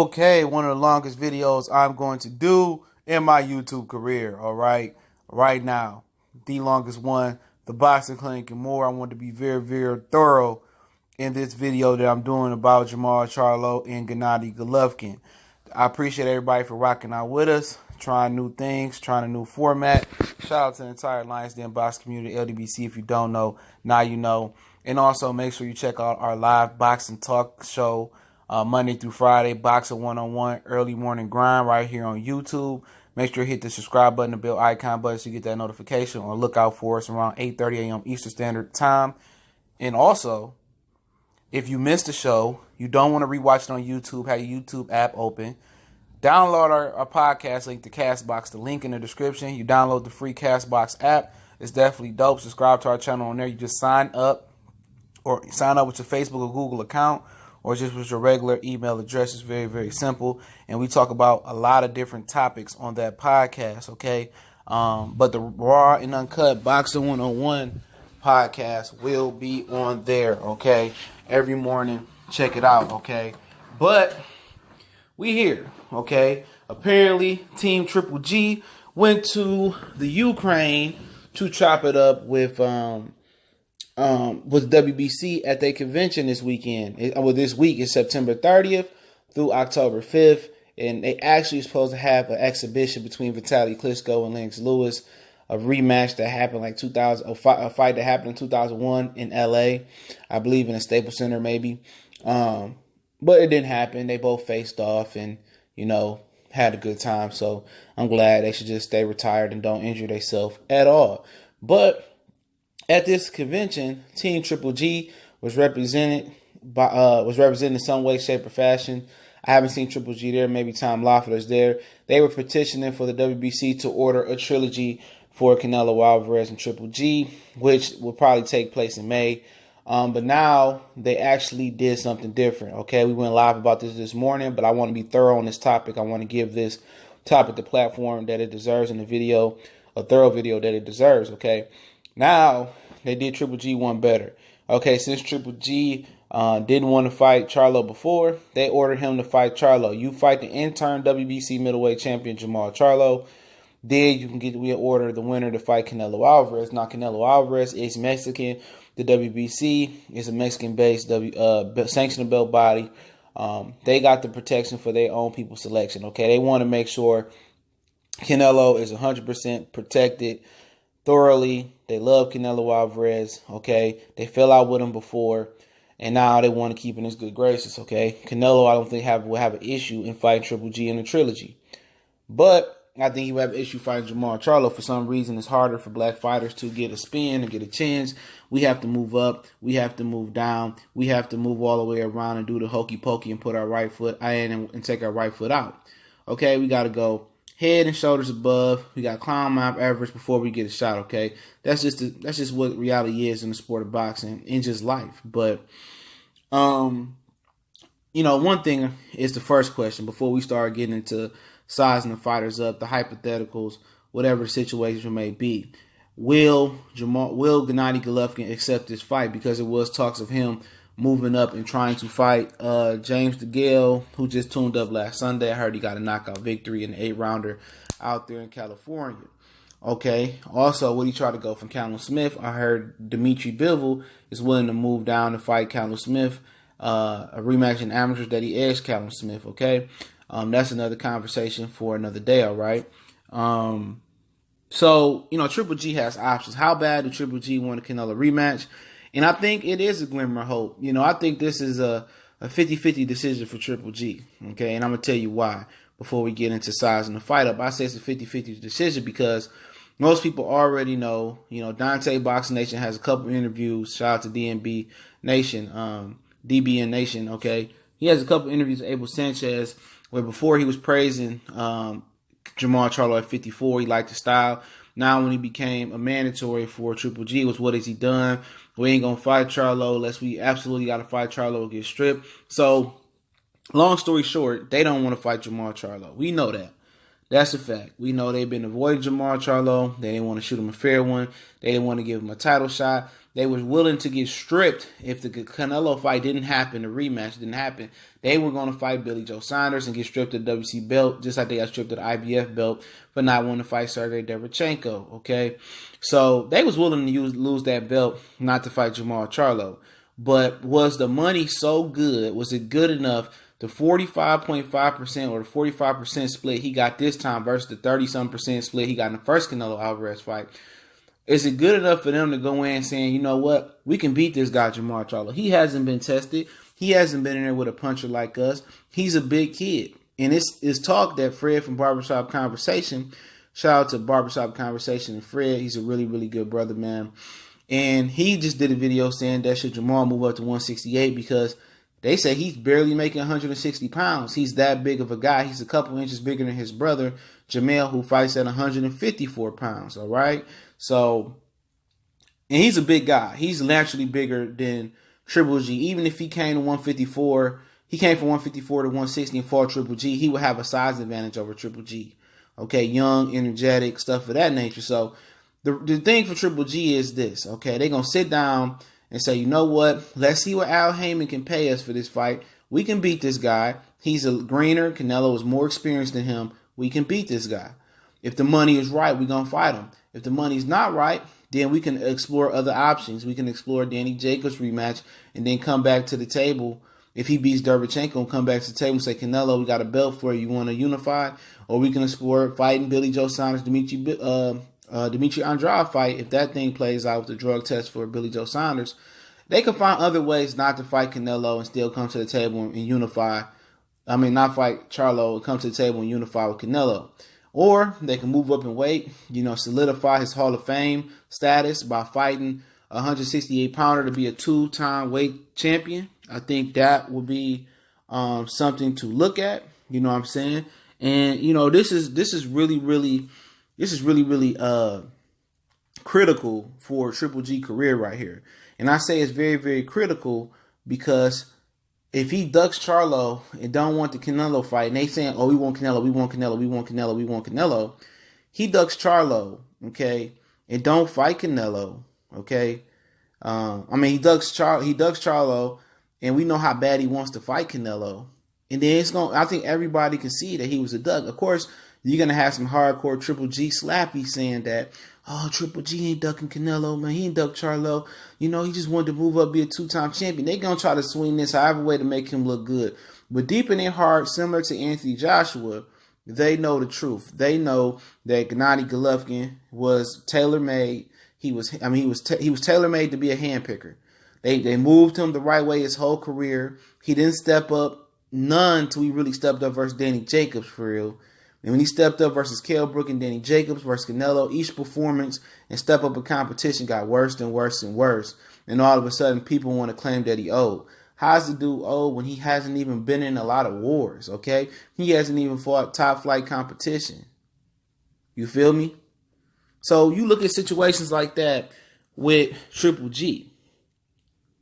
Okay, one of the longest videos I'm going to do in my YouTube career, all right? Right now, the longest one, the boxing clinic and more. I want to be very, very thorough in this video that I'm doing about Jermall, Charlo, and Gennady Golovkin. I appreciate everybody for rocking out with us, trying new things, trying a new format. Shout out to the entire Lions Den boxing community, LWBC. If you don't know, now you know. And also make sure you check out our live boxing talk show Monday through Friday, Boxing 101, early morning grind right here on YouTube. Make sure you hit the subscribe button, the bell icon button so you get that notification, or look out for us around 8:30 a.m. Eastern Standard Time. And also, if you missed the show, you don't want to rewatch it on YouTube, have your YouTube app open. Download our podcast link to CastBox, the link in the description. You download the free CastBox app. It's definitely dope. Subscribe to our channel on there. You just sign up, or sign up with your Facebook or Google account, or just with your regular email address. It's very, very simple. And we talk about a lot of different topics on that podcast, okay? But the raw and uncut Boxing 101 podcast will be on there, okay? Every morning, check it out, okay? But we here, okay? Apparently, Team Triple G went to the Ukraine to chop it up with WBC at their convention this weekend. This week is September 30th through October 5th, and they actually supposed to have an exhibition between Vitaly Klitschko and Lennox Lewis, a rematch that happened like a fight that happened in 2001 in LA, I believe in the Staples Center maybe, but it didn't happen. They both faced off and had a good time. So I'm glad they should just stay retired and don't injure themselves at all. But at this convention, Team Triple G was represented in some way, shape, or fashion. I haven't seen Triple G there. Maybe Tom Loeffler's there. They were petitioning for the WBC to order a trilogy for Canelo Alvarez and Triple G, which will probably take place in May. But now they actually did something different. Okay, we went live about this morning, but I want to be thorough on this topic. I want to give this topic the platform that it deserves in the video, a thorough video that it deserves. Okay. Now, they did Triple G one better. Okay, since Triple G didn't want to fight Charlo before, they ordered him to fight Charlo. You fight the interim WBC middleweight champion Jermall Charlo. Then we'll order the winner to fight Canelo Alvarez. Now, Canelo Alvarez is Mexican. The WBC is a Mexican-based sanctioned belt body. They got the protection for their own people selection. Okay, they want to make sure Canelo is 100% protected thoroughly. They love Canelo Alvarez, okay? They fell out with him before, and now they want to keep in his good graces, okay? Canelo, I don't think will have an issue in fighting Triple G in the trilogy. But I think he will have an issue fighting Jermall Charlo. For some reason, it's harder for black fighters to get a spin, to get a chance. We have to move up. We have to move down. We have to move all the way around and do the hokey pokey and put our right foot in and take our right foot out. Okay, we got to go head and shoulders above. We got climb Mount Everest before we get a shot. Okay, that's just what reality is in the sport of boxing and just life. But one thing is the first question before we start getting into sizing the fighters up, the hypotheticals, whatever the situation may be. Will Gennady Golovkin accept this fight? Because it was talks of him moving up and trying to fight James DeGale, who just tuned up last Sunday. I heard he got a knockout victory in an 8-rounder out there in California. Okay. Also, would he try to go from Callum Smith? I heard Dimitri Bivol is willing to move down to fight Callum Smith, a rematch in amateurs that he edged Callum Smith. Okay. That's another conversation for another day. All right. So, Triple G has options. How bad do Triple G want a Canelo rematch? And I think it is a glimmer of hope. I think this is a 50-50 decision for Triple G. Okay, and I'm going to tell you why before we get into sizing the fight up. I say it's a 50-50 decision because most people already know, Dante Boxing Nation has a couple interviews. Shout out to DBN Nation, okay? He has a couple interviews with Abel Sanchez where before he was praising Jermall Charlo at 54. He liked the style. Now when he became a mandatory for Triple G, was what has he done? We ain't going to fight Charlo unless we absolutely got to fight Charlo or get stripped. So, long story short, they don't want to fight Jermall Charlo. We know that. That's a fact. We know they've been avoiding Jermall Charlo. They didn't want to shoot him a fair one. They didn't want to give him a title shot. they was willing to get stripped if the Canelo fight didn't happen, the rematch didn't happen. They were going to fight Billy Joe Saunders and get stripped of the WBC belt, just like they got stripped of the IBF belt for not wanting to fight Sergey Derevchenko, okay? So they was willing to lose that belt not to fight Jermall Charlo. But was the money so good? Was it good enough? The 45.5% or the 45% split he got this time versus the 30-some% split he got in the first Canelo Alvarez fight. Is it good enough for them to go in saying, you know what, we can beat this guy, Jermall Charlo? He hasn't been tested. He hasn't been in there with a puncher like us. He's a big kid. And it's talk that Fred from Barbershop Conversation, shout out to Barbershop Conversation and Fred. He's a really, really good brother, man. And he just did a video saying that should Jermall move up to 168 because they say he's barely making 160 pounds. He's that big of a guy. He's a couple inches bigger than his brother, Jermall, who fights at 154 pounds, all right? So, and he's a big guy. He's naturally bigger than Triple G. Even if he came to 154, he came from 154 to 160 and fought Triple G, he would have a size advantage over Triple G. Okay, young, energetic, stuff of that nature. So, the thing for Triple G is this, okay? They're going to sit down and say, you know what? Let's see what Al Heyman can pay us for this fight. We can beat this guy. He's a greener. Canelo is more experienced than him. We can beat this guy. If the money is right, we're going to fight him. If the money's not right, then we can explore other options. We can explore Danny Jacobs' rematch and then come back to the table. If he beats Derevchenko, come back to the table and say, Canelo, we got a belt for you. You want to unify? Or we can explore fighting Billy Joe Saunders, Dimitri Andrade fight. If that thing plays out with the drug test for Billy Joe Saunders, they can find other ways not to fight Canelo and still come to the table and unify. I mean, not fight Charlo and come to the table and unify with Canelo. Or they can move up in weight, solidify his Hall of Fame status by fighting a 168-pounder to be a two-time weight champion. I think that would be something to look at. You know what I'm saying? And this is really critical for Triple G career right here. And I say it's very, very critical because if he ducks Charlo and don't want the Canelo fight, and they saying, oh, we want Canelo, we want Canelo, we want Canelo, we want Canelo, he ducks Charlo, okay, and don't fight Canelo, okay. He ducks Charlo, and we know how bad he wants to fight Canelo. And then I think everybody can see that he was a duck. Of course, you're going to have some hardcore Triple G slappy saying that, oh, Triple G ain't ducking Canelo, man. He ain't ducked Charlo. He just wanted to move up, be a two-time champion. They're going to try to swing this however way to make him look good. But deep in their heart, similar to Anthony Joshua, they know the truth. They know that Gennady Golovkin was tailor-made. He was tailor-made to be a handpicker. They moved him the right way his whole career. He didn't step up none till he really stepped up versus Danny Jacobs for real. And when he stepped up versus Kell Brook and Danny Jacobs versus Canelo, each performance and step up in competition got worse and worse and worse. And all of a sudden, people want to claim that he old. How's the dude old when he hasn't even been in a lot of wars, okay? He hasn't even fought top flight competition. You feel me? So you look at situations like that with Triple G,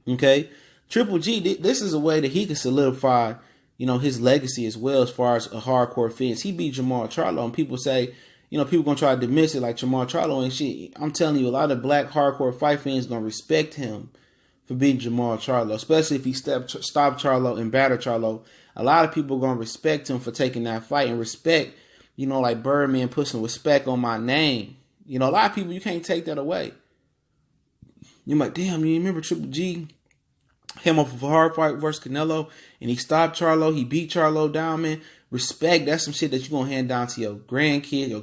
okay? Triple G, this is a way that he can solidify his legacy as well as far as a hardcore fans. He beat Jermall Charlo, and people say, people going to try to dismiss it like Jermall Charlo and shit. I'm telling you, a lot of black hardcore fight fans going to respect him for beating Jermall Charlo, especially if he stopped Charlo and battered Charlo. A lot of people going to respect him for taking that fight and respect, like Birdman put some respect on my name. A lot of people, you can't take that away. You're like, damn, you remember Triple G came up with a hard fight versus Canelo, and he stopped Charlo. He beat Charlo down, man. Respect, that's some shit that you're going to hand down to your grandkids, your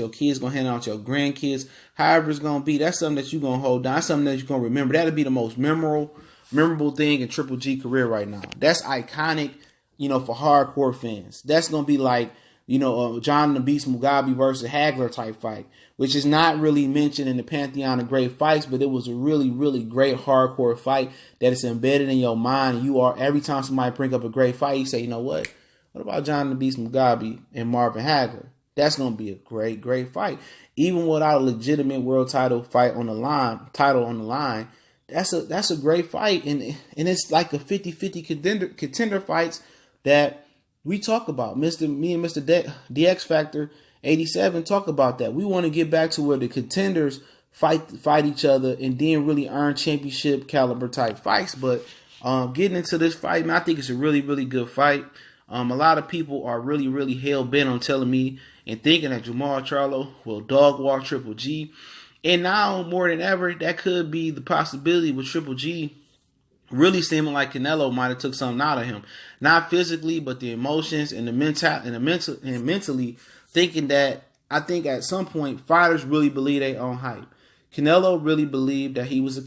kids going to hand down to your grandkids. However it's going to be, that's something that you're going to hold down. That's something that you're going to remember. That'll be the most memorable thing in Triple G career right now. That's iconic, for hardcore fans. That's going to be like, John the Beast Mugabe versus Hagler type fight, which is not really mentioned in the pantheon of great fights, but it was a really, really great hardcore fight that is embedded in your mind. Every time somebody bring up a great fight, you say, you know what? What about John the Beast Mugabe and Marvin Hagler? That's going to be a great, great fight. Even without a legitimate world title fight on the line, that's a great fight. And it's like a 50-50 contender fights that we talk about. Me and Mr. DX Factor 87 talk about that. We want to get back to where the contenders fight each other, and then really earn championship caliber type fights. But getting into this fight, man, I think it's a really, really good fight. A lot of people are really, really hell bent on telling me and thinking that Jermall Charlo will dog walk Triple G. And now more than ever, that could be the possibility with Triple G really seeming like Canelo might have took something out of him. Not physically, but the emotions and mentally thinking that I think at some point fighters really believe they own hype. Canelo really believed that he was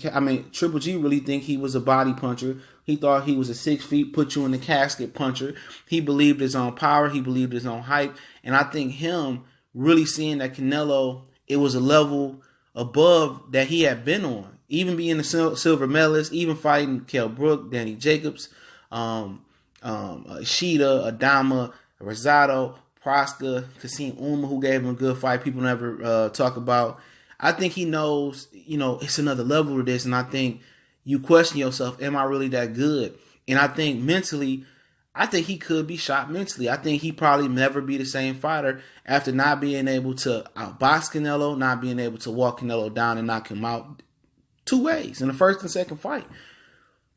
Triple G really think he was a body puncher. He thought he was a 6 feet, put you in the casket puncher. He believed his own power. He believed his own hype. And I think him really seeing that Canelo, it was a level above that he had been on. Even being a silver medalist, even fighting Kell Brook, Danny Jacobs, Shida, Adama, Rosado, Proska, Kassim Uma, who gave him a good fight people never talk about. I think he knows, it's another level to this. And I think you question yourself, am I really that good? And I think mentally, I think he could be shot mentally. I think he probably never be the same fighter after not being able to outbox Canelo, not being able to walk Canelo down and knock him out 2 ways in the first and second fight.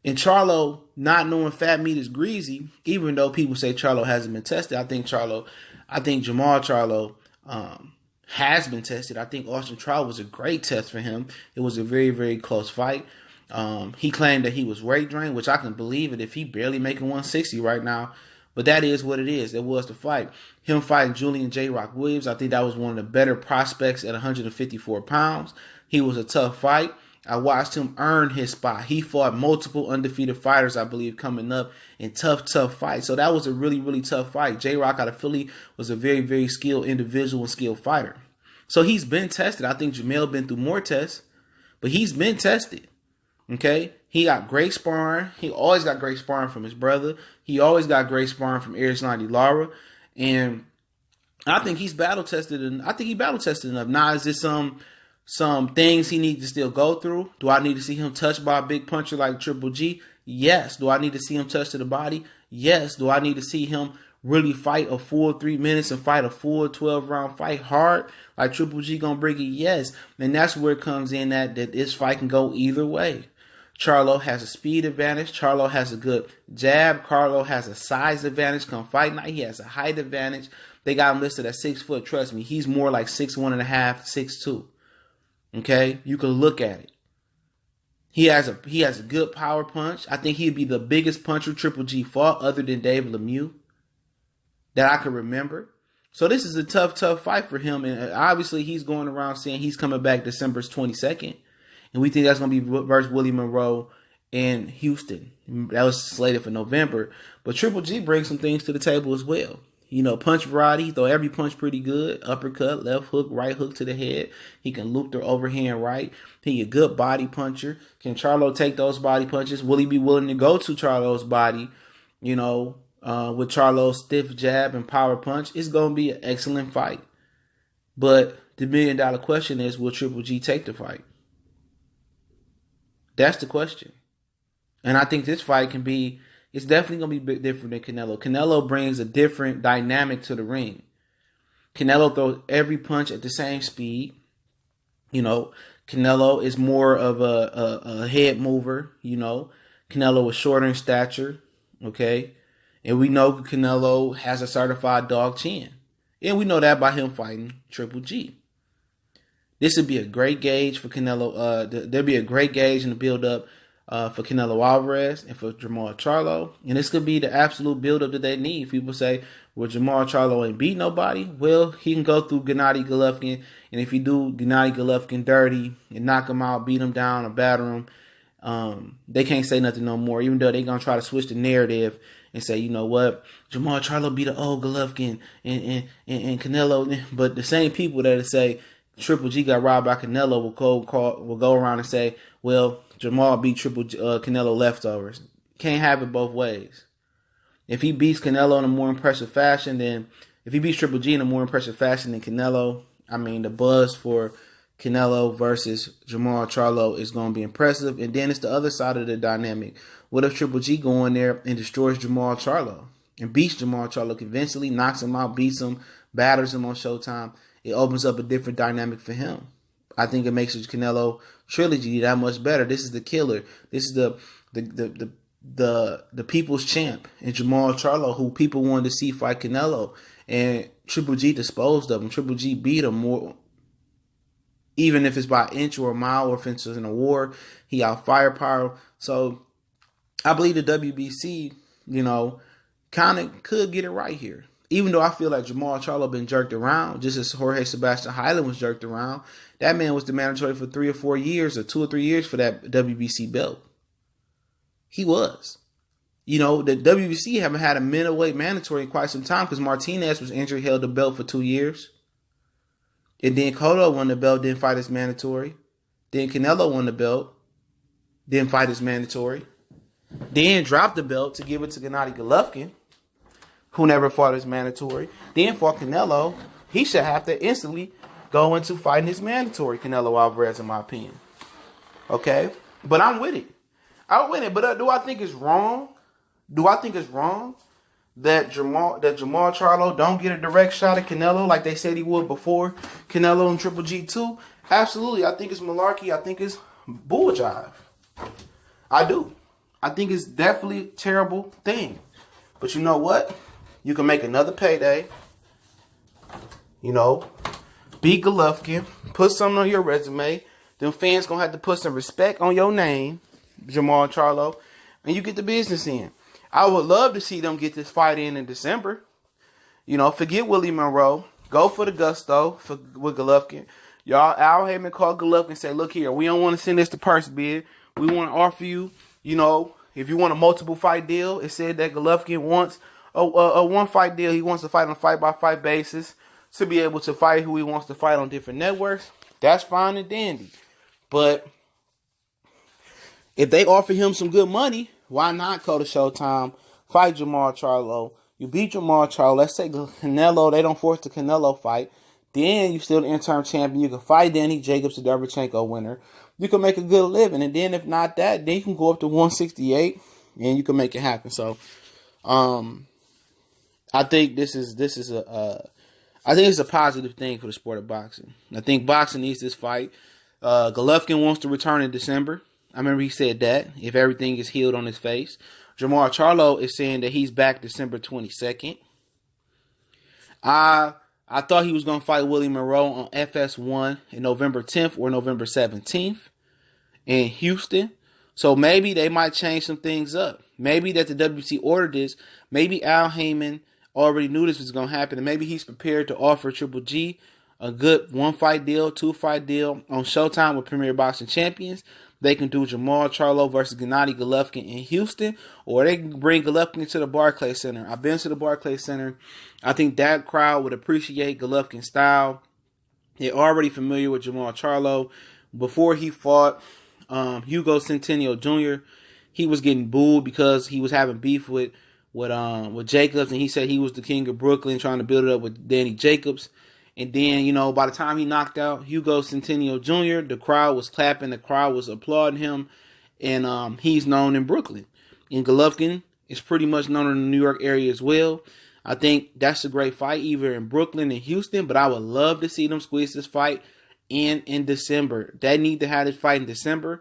And Charlo, not knowing fat meat is greasy, even though people say Charlo hasn't been tested, I think Jermall Charlo has been tested. I think Austin trial was a great test for him. It was a very, very close fight. He claimed that he was weight drained, which I can believe it if he barely making 160 right now. But that is what it is. It was the fight. Him fighting Julian J. Rock Williams, I think that was one of the better prospects at 154 pounds. He was a tough fight. I watched him earn his spot. He fought multiple undefeated fighters, I believe, coming up in tough fights. So that was a really, really tough fight. J-Rock out of Philly was a very, very skilled individual and skilled fighter. So he's been tested. I think Jermall been through more tests, but he's been tested. Okay? He got great sparring. He always got great sparring from his brother. He always got great sparring from Erislandy Lara. And I think he's battle tested, and I think he battle tested enough. Now, is this some things he needs to still go through? Do I need to see him touched by a big puncher like Triple G? Yes. Do I need to see him touch to the body? Yes. Do I need to see him really fight a full 3 minutes and fight a full 12-round fight hard like Triple G gonna bring it? Yes. And that's where it comes in that this fight can go either way. Charlo has a speed advantage. Charlo has a good jab. Charlo has a size advantage come fight night. He has a height advantage. They got him listed at 6 foot. Trust me, he's more like 6'1.5", 6'2". Okay, you can look at it. He has a good power punch. I think he'd be the biggest puncher Triple G fought other than Dave Lemieux that I can remember. So this is a tough fight for him. And obviously he's going around saying he's coming back December 22nd. And we think that's going to be versus Willie Monroe in Houston. That was slated for November. But Triple G brings some things to the table as well. Punch variety. He throw every punch pretty good. Uppercut, left hook, right hook to the head. He can loop the overhand right. He a good body puncher. Can Charlo take those body punches? Will he be willing to go to Charlo's body, with Charlo's stiff jab and power punch? It's going to be an excellent fight. But the $1 million question is, will Triple G take the fight? That's the question. And I think this fight it's definitely going to be different than Canelo. Canelo brings a different dynamic to the ring. Canelo throws every punch at the same speed. Canelo is more of a head mover. Canelo is shorter in stature. Okay. And we know Canelo has a certified dog chin. And we know that by him fighting Triple G. This would be a great gauge for Canelo. There'd be a great gauge in the build-up for Canelo Alvarez and for Jermall Charlo. And this could be the absolute build-up that they need. People say, well, Jermall Charlo ain't beat nobody. Well, he can go through Gennady Golovkin. And if you do Gennady Golovkin dirty and knock him out, beat him down or batter him, they can't say nothing no more, even though they're going to try to switch the narrative and say, you know what, Jermall Charlo beat the old Golovkin and Canelo. But the same people that say Triple G got robbed by Canelo will go around and say, well, Jermall beat Canelo leftovers. Can't have it both ways. If he beats Canelo in a more impressive fashion, if he beats Triple G in a more impressive fashion than Canelo, the buzz for Canelo versus Jermall Charlo is going to be impressive. And then it's the other side of the dynamic. What if Triple G go in there and destroys Jermall Charlo and beats Jermall Charlo convincingly, knocks him out, beats him, batters him on Showtime? It opens up a different dynamic for him. I think it makes the Canelo trilogy that much better. This is the killer. This is the people's champ, and Jermall Charlo, who people wanted to see fight Canelo, and Triple G disposed of him. Triple G beat him more, even if it's by inch or a mile, or if it's in a war. He out firepower. So I believe the WBC, kind of could get it right here. Even though I feel like Jermall Charlo been jerked around, just as Jorge Sebastian Highland was jerked around. That man was the mandatory for 3 or 4 years, or 2 or 3 years for that WBC belt. He was. The WBC haven't had a middleweight mandatory in quite some time, because Martinez was injured, held the belt for 2 years. And then Cotto won the belt, didn't fight his mandatory. Then Canelo won the belt, didn't fight his mandatory. Then dropped the belt to give it to Gennady Golovkin, who never fought his mandatory. Then fought Canelo. He should have to instantly go into fighting his mandatory, Canelo Alvarez, in my opinion. Okay? But I'm with it. I'm with it. But do I think it's wrong? Do I think it's wrong that Jermall Charlo don't get a direct shot at Canelo like they said he would before Canelo and Triple G 2? Absolutely. I think it's malarkey. I think it's bull jive. I do. I think it's definitely a terrible thing. But you know what? You can make another payday. Beat Golovkin. Put something on your resume. Them fans going to have to put some respect on your name, Jermall Charlo, and you get the business in. I would love to see them get this fight in December. Forget Willie Monroe. Go for the gusto with Golovkin. Y'all, Al Heyman called Golovkin and said, look here, we don't want to send this to purse bid. We want to offer you, if you want a multiple fight deal. It said that Golovkin wants a one fight deal. He wants to fight on a fight-by-fight basis to be able to fight who he wants to fight on different networks. That's fine and dandy. But if they offer him some good money, why not go to Showtime, fight Jermall Charlo? You beat Jermall Charlo. Let's say Canelo, they don't force the Canelo fight. Then you still the interim champion. You can fight Danny Jacobs, the Derevchenko winner. You can make a good living. And then if not that, then you can go up to 168 and you can make it happen. So I think this is I think it's a positive thing for the sport of boxing. I think boxing needs this fight. Golovkin wants to return in December. I remember he said that, if everything is healed on his face. Jermall Charlo is saying that he's back December 22nd. I thought he was going to fight Willie Monroe on FS1 in November 10th or November 17th in Houston. So maybe they might change some things up. Maybe that the WBC ordered this. Maybe Al Heyman already knew this was going to happen. And maybe he's prepared to offer Triple G a good 1-fight deal, 2-fight deal on Showtime with Premier Boxing Champions. They can do Jermall Charlo versus Gennady Golovkin in Houston, or they can bring Golovkin to the Barclays Center. I've been to the Barclays Center. I think that crowd would appreciate Golovkin's style. They're already familiar with Jermall Charlo. Before he fought Hugo Centennial Jr., he was getting booed because he was having beef with Jacobs, and he said he was the king of Brooklyn, trying to build it up with Danny Jacobs. And then, by the time he knocked out Hugo Centennial Jr., the crowd was clapping, the crowd was applauding him, and he's known in Brooklyn. And Golovkin is pretty much known in the New York area as well. I think that's a great fight, either in Brooklyn and Houston, but I would love to see them squeeze this fight in December. They need to have this fight in December,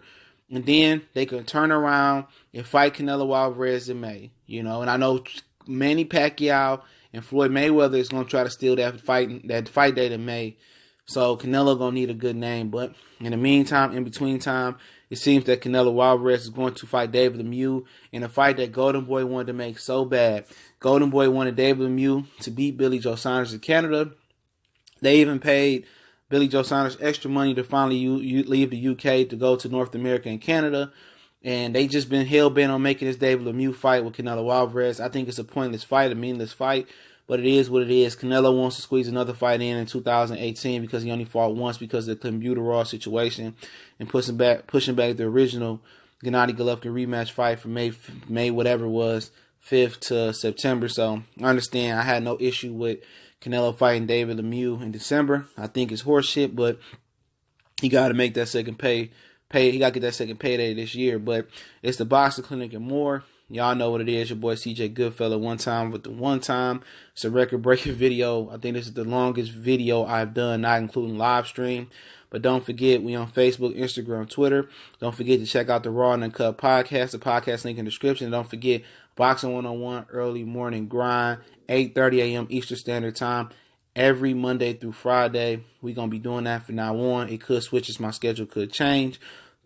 and then they can turn around and fight Canelo Alvarez in May. And I know Manny Pacquiao and Floyd Mayweather is going to try to steal that fight date in May. So Canelo going to need a good name. But in the meantime, in between time, it seems that Canelo Alvarez is going to fight David Lemieux in a fight that Golden Boy wanted to make so bad. Golden Boy wanted David Lemieux to beat Billy Joe Saunders in Canada. They even paid Billy Joe Saunders extra money to finally leave the UK to go to North America and Canada. And they just been hell-bent on making this David Lemieux fight with Canelo Alvarez. I think it's a pointless fight, a meaningless fight, but it is what it is. Canelo wants to squeeze another fight in 2018 because he only fought once because of the Clenbuterol situation, and pushing back the original Gennady Golovkin rematch fight from May whatever it was, 5th to September. So I understand. I had no issue with Canelo fighting David Lemieux in December. I think it's horseshit, but he got to make that second pay. He got to get that second payday this year. But it's the Boxing Clinic and more. Y'all know what it is. Your boy CJ Goodfella, one time with the one time. It's a record-breaking video. I think this is the longest video I've done, not including live stream. But don't forget, we on Facebook, Instagram, Twitter. Don't forget to check out the Raw and Uncut podcast. The podcast link in the description. And don't forget, Boxing 101 early morning grind, 8:30 a.m. Eastern Standard Time. Every Monday through Friday. We're going to be doing that from now on. It could switch as my schedule could change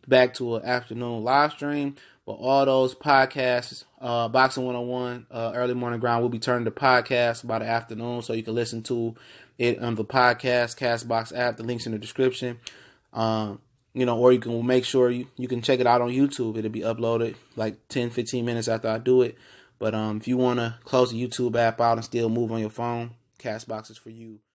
back to an afternoon live stream. But all those podcasts, Boxing 101, early morning grind, will be turned to podcasts by the afternoon, so you can listen to it on the podcast, Castbox app. The link's in the description. Or you can make sure you can check it out on YouTube. It'll be uploaded like 10, 15 minutes after I do it. But if you want to close the YouTube app out and still move on your phone, Castbox is for you.